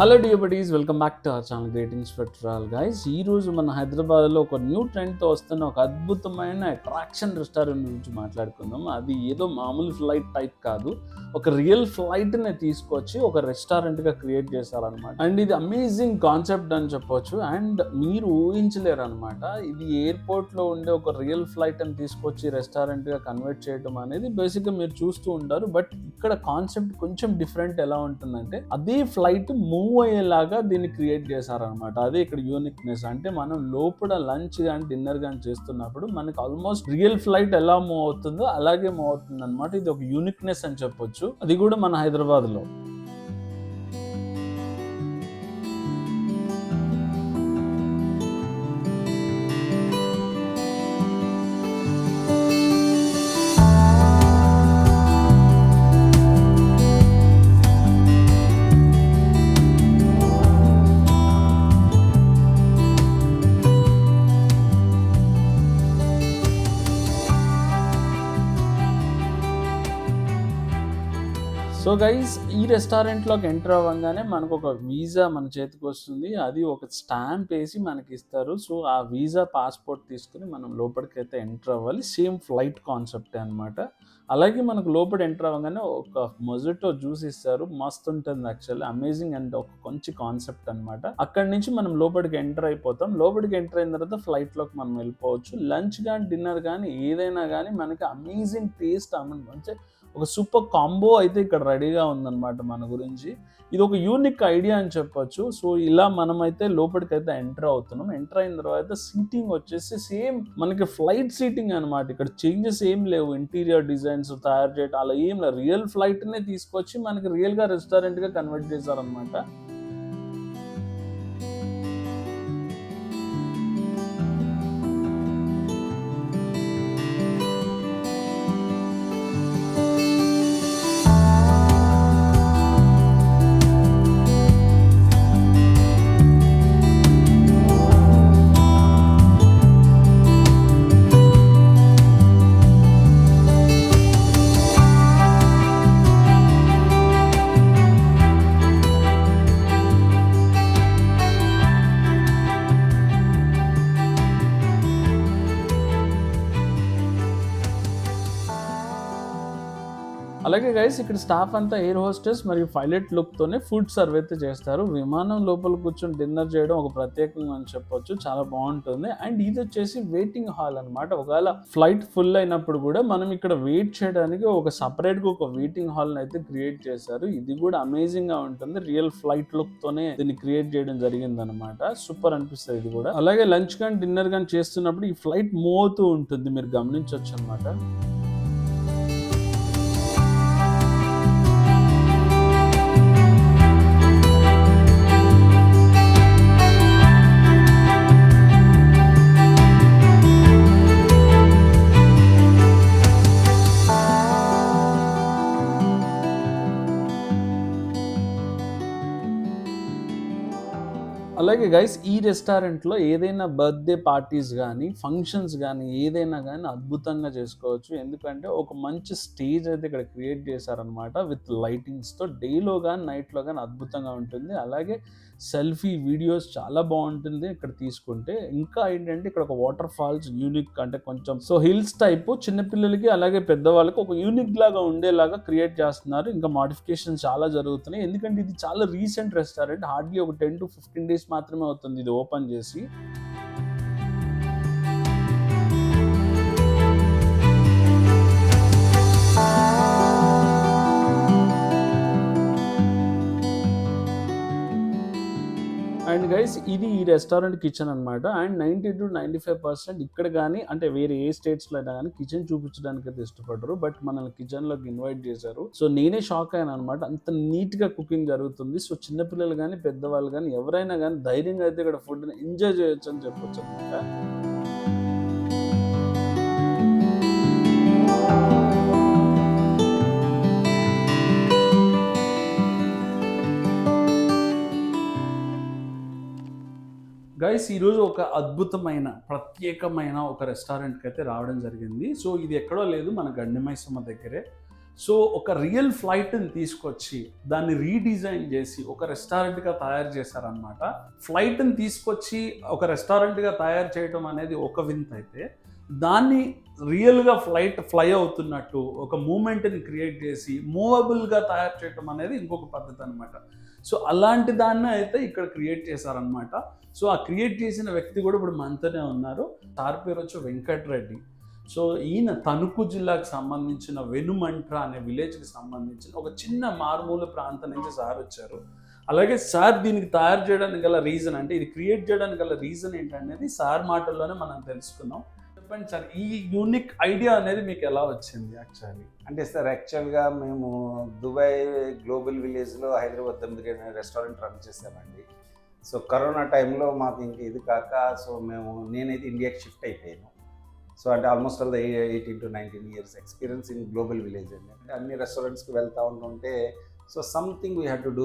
Hello dear buddies, welcome back to our channel greetings for travel guys. ఈ రోజు మన హైదరాబాద్లో ఒక న్యూ ట్రెండ్తో వస్తున్న ఒక అద్భుతమైన అట్రాక్షన్ రెస్టారెంట్ గురించి మాట్లాడుకుందాం. అది ఏదో మామూలు ఫ్లైట్ టైప్ కాదు, ఒక రియల్ ఫ్లైట్ని తీసుకొచ్చి ఒక రెస్టారెంట్గా క్రియేట్ చేశారనమాట. అండ్ ఇది అమేజింగ్ కాన్సెప్ట్ అని చెప్పొచ్చు. అండ్ మీరు ఊహించలేరు అనమాట, ఇది ఎయిర్పోర్ట్లో ఉండే ఒక రియల్ ఫ్లైట్ అని తీసుకొచ్చి రెస్టారెంట్గా కన్వర్ట్ చేయడం అనేది బేసిక్గా మీరు చూస్తూ ఉంటారు. బట్ ఇక్కడ కాన్సెప్ట్ కొంచెం డిఫరెంట్. ఎలా ఉంటుందంటే అదే ఫ్లైట్ మూవ్ అయ్యేలాగా దీన్ని క్రియేట్ చేశారనమాట. అదే ఇక్కడ యూనిక్నెస్. అంటే మనం లోపల లంచ్ కానీ డిన్నర్ కానీ చేస్తున్నప్పుడు మనకి ఆల్మోస్ట్ రియల్ ఫ్లైట్ ఎలా మూవ్ అవుతుందో అలాగే మూవ్ అవుతుంది అనమాట. ఇది ఒక యూనిక్నెస్ అని చెప్పొచ్చు, అది కూడా మన హైదరాబాద్ లో. సో గైస్, ఈ రెస్టారెంట్లోకి ఎంటర్ అవ్వగానే మనకు ఒక వీసా మన చేతికి వస్తుంది. అది ఒక స్టాంప్ వేసి మనకి ఇస్తారు. సో ఆ వీసా పాస్పోర్ట్ తీసుకుని మనం లోపలికి అయితే ఎంటర్ అవ్వాలి. సేమ్ ఫ్లైట్ కాన్సెప్టే అనమాట. అలాగే మనకు లోపల ఎంటర్ అవ్వగానే ఒక మొజిటో జ్యూస్ ఇస్తారు. మస్తు ఉంటుంది యాక్చువల్లీ, అమేజింగ్. అండ్ ఒక మంచి కాన్సెప్ట్ అనమాట. అక్కడి నుంచి మనం లోపలికి ఎంటర్ అయిపోతాం. లోపలికి ఎంటర్ అయిన తర్వాత ఫ్లైట్లోకి మనం వెళ్ళిపోవచ్చు. లంచ్ కానీ డిన్నర్ కానీ ఏదైనా కానీ మనకి అమేజింగ్ టేస్ట్, మంచి ఒక సూపర్ కాంబో అయితే ఇక్కడ రెడీగా ఉందన్నమాట మన గురించి. ఇది ఒక యూనిక్ ఐడియా అని చెప్పొచ్చు. సో ఇలా మనమైతే లోపలికి అయితే ఎంటర్ అవుతున్నాం. ఎంటర్ అయిన తర్వాత సీటింగ్ వచ్చేసి సేమ్ మనకి ఫ్లైట్ సీటింగ్ అనమాట. ఇక్కడ చేంజెస్ ఏం లేవు, ఇంటీరియర్ డిజైన్స్ తయారు చేయడం అలా ఏం లేదు. రియల్ ఫ్లైట్నే తీసుకొచ్చి మనకి రియల్గా రెస్టారెంట్గా కన్వర్ట్ చేశారనమాట. అలాగే గైస్, ఇక్కడ స్టాఫ్ అంతా ఎయిర్ హోస్టెస్ మరియు పైలట్ లుక్తోనే ఫుడ్ సర్వ్ అయితే చేస్తారు. విమానం లోపల కూర్చొని డిన్నర్ చేయడం ఒక ప్రత్యేకంగా అని చెప్పొచ్చు, చాలా బాగుంటుంది. అండ్ ఇది వచ్చేసి వెయిటింగ్ హాల్ అనమాట. ఒకవేళ ఫ్లైట్ ఫుల్ అయినప్పుడు కూడా మనం ఇక్కడ వెయిట్ చేయడానికి ఒక సపరేట్గా ఒక వెయిటింగ్ హాల్ని అయితే క్రియేట్ చేశారు. ఇది కూడా అమేజింగ్ గా ఉంటుంది. రియల్ ఫ్లైట్ లుక్తోనే దీన్ని క్రియేట్ చేయడం జరిగింది అనమాట. సూపర్ అనిపిస్తుంది ఇది కూడా. అలాగే లంచ్ కానీ డిన్నర్ కానీ చేస్తున్నప్పుడు ఈ ఫ్లైట్ మూవ్ అవుతూ ఉంటుంది, మీరు గమనించవచ్చు అనమాట. అలాగే గైస్, ఈ రెస్టారెంట్లో ఏదైనా బర్త్డే పార్టీస్ కానీ ఫంక్షన్స్ కానీ ఏదైనా కానీ అద్భుతంగా చేసుకోవచ్చు. ఎందుకంటే ఒక మంచి స్టేజ్ అయితే ఇక్కడ క్రియేట్ చేశారనమాట విత్ లైటింగ్స్తో. డేలో కానీ నైట్లో కానీ అద్భుతంగా ఉంటుంది. అలాగే సెల్ఫీ వీడియోస్ చాలా బాగుంటుంది ఇక్కడ తీసుకుంటే. ఇంకా ఏంటంటే ఇక్కడ ఒక వాటర్ ఫాల్స్ యూనిక్, అంటే కొంచెం సో హిల్స్ టైప్ చిన్నపిల్లలకి అలాగే పెద్దవాళ్ళకి ఒక యూనిక్ లాగా ఉండేలాగా క్రియేట్ చేస్తున్నారు. ఇంకా మోడిఫికేషన్స్ చాలా జరుగుతున్నాయి. ఎందుకంటే ఇది చాలా రీసెంట్ రెస్టారెంట్, హార్డ్లీ ఒక 10 to 15 days మాత్రమే అవుతుంది ఇది ఓపెన్ చేసి. అండ్ గైస్, ఇది ఈ రెస్టారెంట్ కిచెన్ అనమాట. అండ్ 90 to 95% ఇక్కడ కానీ, అంటే వేరే ఏ స్టేట్స్లో అయినా కానీ కిచెన్ చూపించడానికి అయితే ఇష్టపడరు. బట్ మనల్ని కిచెన్లోకి ఇన్వైట్ చేశారు. సో నేనే షాక్ అయ్యాను అనమాట, అంత నీట్గా కుకింగ్ జరుగుతుంది. సో చిన్నపిల్లలు కానీ పెద్దవాళ్ళు కానీ ఎవరైనా కానీ ధైర్యంగా అయితే ఇక్కడ ఫుడ్ని ఎంజాయ్ చేయొచ్చు అని చెప్పొచ్చు అనమాట. గైస్, ఈరోజు ఒక అద్భుతమైన ప్రత్యేకమైన ఒక రెస్టారెంట్కి అయితే రావడం జరిగింది. సో ఇది ఎక్కడో లేదు, మన గండిమైసమ్మ దగ్గరే. సో ఒక రియల్ ఫ్లైట్ని తీసుకొచ్చి దాన్ని రీడిజైన్ చేసి ఒక రెస్టారెంట్గా తయారు చేశారనమాట. ఫ్లైట్ని తీసుకొచ్చి ఒక రెస్టారెంట్గా తయారు చేయడం అనేది ఒక వింత అయితే, దాన్ని రియల్గా ఫ్లై అవుతున్నట్టు ఒక మూమెంట్ని క్రియేట్ చేసి మూవబుల్గా తయారు చేయడం అనేది ఇంకొక పద్ధతి అనమాట. సో అలాంటి దాన్ని అయితే ఇక్కడ క్రియేట్ చేశారనమాట. సో ఆ క్రియేట్ చేసిన వ్యక్తి కూడా ఇప్పుడు మనతోనే ఉన్నారు. సార్ పేరు వచ్చి వెంకటరెడ్డి. సో ఈయన తణుకు జిల్లాకు సంబంధించిన వెనుమంట్ర అనే విలేజ్కి సంబంధించిన ఒక చిన్న మారుమూల ప్రాంతం నుంచి సార్ వచ్చారు. అలాగే సార్ దీనికి తయారు చేయడానికి గల రీజన్, అంటే ఇది క్రియేట్ చేయడానికి గల రీజన్ ఏంటనేది సార్ మాటల్లోనే మనం తెలుసుకుందాం. చెప్పండి సార్, ఈ యూనిక్ ఐడియా అనేది మీకు ఎలా వచ్చింది యాక్చువల్లీ? అంటే సార్, యాక్చువల్గా మేము దుబాయ్ గ్లోబల్ విలేజ్లో హైదరాబాద్ 9 రెస్టారెంట్ రన్ చేసామండి. సో కరోనా టైంలో మాకు ఇంక ఇది కాక, సో నేనైతే ఇండియాకి షిఫ్ట్ అయిపోయాను. సో అంటే almost all 18 to 19 years experience in global village అండి. అంటే అన్ని రెస్టారెంట్స్కి వెళ్తూ ఉంటుంటే so something we had to do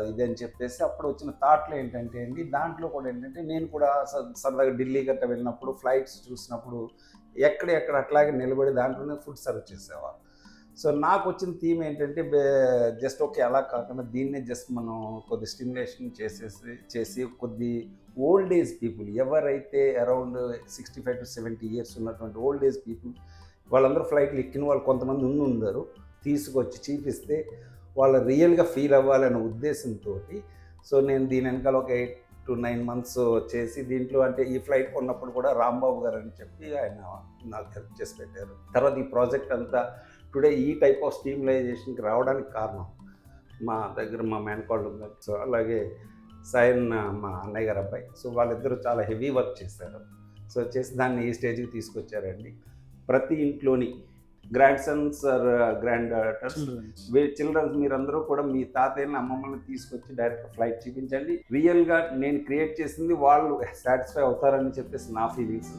ఇది అని చెప్పేసి అప్పుడు వచ్చిన థాట్లు ఏంటంటే అండి, దాంట్లో కూడా ఏంటంటే నేను కూడా సరదాగా ఢిల్లీ గట్రా వెళ్ళినప్పుడు ఫ్లైట్స్ చూసినప్పుడు ఎక్కడ అట్లాగే నిలబడి దాంట్లోనే ఫుడ్ సర్వ్ చేసేవారు. సో నాకు వచ్చిన థీమ్ ఏంటంటే జస్ట్ ఓకే అలా కాకుండా దీన్నే జస్ట్ మనం కొద్ది స్టిమ్యులేషన్ చేసి కొద్ది ఓల్డ్ ఏజ్ పీపుల్ ఎవరైతే అరౌండ్ 65 to 70 years ఉన్నటువంటి ఓల్డ్ ఏజ్ పీపుల్, వాళ్ళందరూ ఫ్లైట్లు ఎక్కిన వాళ్ళు కొంతమంది ఉన్నారు, తీసుకొచ్చి చూపిస్తే వాళ్ళు రియల్గా ఫీల్ అవ్వాలనే ఉద్దేశంతో సో నేను దీని వెనకాల ఒక 8 to 9 months చేసి దీంట్లో అంటే ఈ ఫ్లైట్ కొన్నప్పుడు కూడా రాంబాబు గారు అని చెప్పి ఆయన నాకు హెల్ప్ చేసి పెట్టారు. తర్వాత ఈ ప్రాజెక్ట్ అంతా టుడే ఈ టైప్ ఆఫ్ స్టీమ్లైజేషన్కి రావడానికి కారణం మా దగ్గర మా మేనకోళ్ళు ఉన్నారు. సో అలాగే సాయన్ మా అన్నయ్య గారు అబ్బాయి. సో వాళ్ళిద్దరూ చాలా హెవీ వర్క్ చేశారు. సో చేసి దాన్ని ఈ స్టేజ్కి తీసుకొచ్చారండి. ప్రతి ఇంట్లోని grandsons or granddaughters, childrens మీరందరూ కూడా మీ తాతయ్యని అమ్మమ్మని తీసుకొచ్చి డైరెక్ట్ ఫ్లైట్ చూపించండి. రియల్గా నేను క్రియేట్ చేసింది వాళ్ళు సాటిస్ఫై అవుతారని చెప్పేసి నా feelings.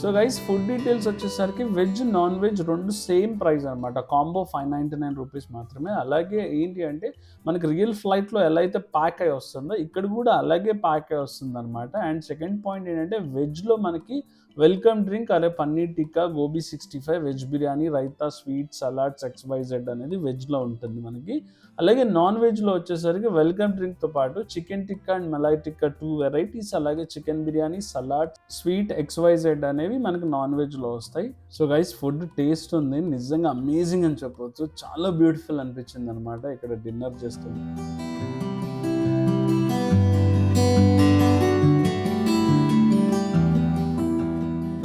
So guys, food details వచ్చేసరికి వెజ్ నాన్ వెజ్ రెండు సేమ్ ప్రైస్ అనమాట. కాంబో 599 రూపీస్ మాత్రమే. అలాగే ఏంటి అంటే మనకి రియల్ ఫ్లైట్లో ఎలా అయితే ప్యాక్ అయి వస్తుందో ఇక్కడ కూడా అలాగే ప్యాక్ అయి వస్తుంది అనమాట. అండ్ సెకండ్ పాయింట్ ఏంటంటే వెజ్లో మనకి వెల్కమ్ డ్రింక్, అలాగే paneer tikka, gobi 65, veg biryani, raita, sweet, salads, XYZ అనేది వెజ్లో ఉంటుంది మనకి. అలాగే నాన్ వెజ్లో వచ్చేసరికి వెల్కమ్ డ్రింక్తో పాటు chicken tikka and malai tikka 2 varieties, అలాగే chicken biryani, salad, sweet, XYZ అనేవి మనకి నాన్ వెజ్లో వస్తాయి. సో గైస్, ఫుడ్ టేస్ట్ ఉంది, నిజంగా అమేజింగ్ అని చెప్పవచ్చు. చాలా బ్యూటిఫుల్ అనిపించింది అనమాట ఇక్కడ డిన్నర్ చేస్తుంది.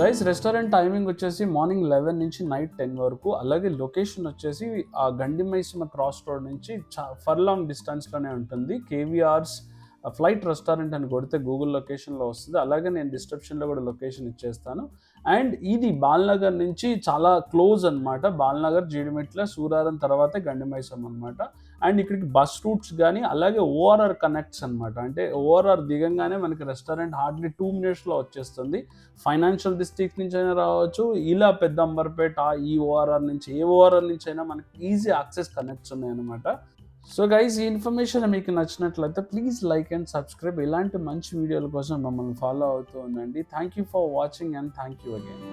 గైస్, రెస్టారెంట్ టైమింగ్ వచ్చేసి మార్నింగ్ 11 నుంచి నైట్ 10 వరకు. అలాగే లొకేషన్ వచ్చేసి ఆ గండిమైసమ్మ క్రాస్ రోడ్ నుంచి ఫర్లాంగ్ డిస్టెన్స్లోనే ఉంటుంది. KVR's ఫ్లైట్ రెస్టారెంట్ అని కొడితే గూగుల్ లొకేషన్లో వస్తుంది. అలాగే నేను డిస్క్రిప్షన్లో కూడా లొకేషన్ ఇచ్చేస్తాను. అండ్ ఇది బాల్నగర్ నుంచి చాలా క్లోజ్ అనమాట. బాల్నగర్, జీడిమెట్ల, సూరారం తర్వాతే గండిమైసమ్మ అనమాట. అండ్ ఇక్కడికి బస్ రూట్స్ కానీ అలాగే ఓఆర్ఆర్ కనెక్ట్స్ అనమాట. అంటే ఓఆర్ఆర్ దిగంగానే మనకి రెస్టారెంట్ హార్డ్లీ 2 minutesలో వచ్చేస్తుంది. ఫైనాన్షియల్ డిస్ట్రిక్ట్ నుంచి అయినా రావచ్చు, ఇలా పెద్ద అంబర్పేట ఈ ఓఆర్ఆర్ నుంచి ఏ ఓఆర్ఆర్ నుంచి అయినా మనకి ఈజీ యాక్సెస్ కనెక్ట్స్ ఉన్నాయన్నమాట. సో గైస్, ఈ ఇన్ఫర్మేషన్ మీకు నచ్చినట్లయితే ప్లీజ్ లైక్ అండ్ సబ్స్క్రైబ్. ఇలాంటి మంచి వీడియోల కోసం మమ్మల్ని ఫాలో అవుతూ ఉండండి. Thank you for watching and thank you again.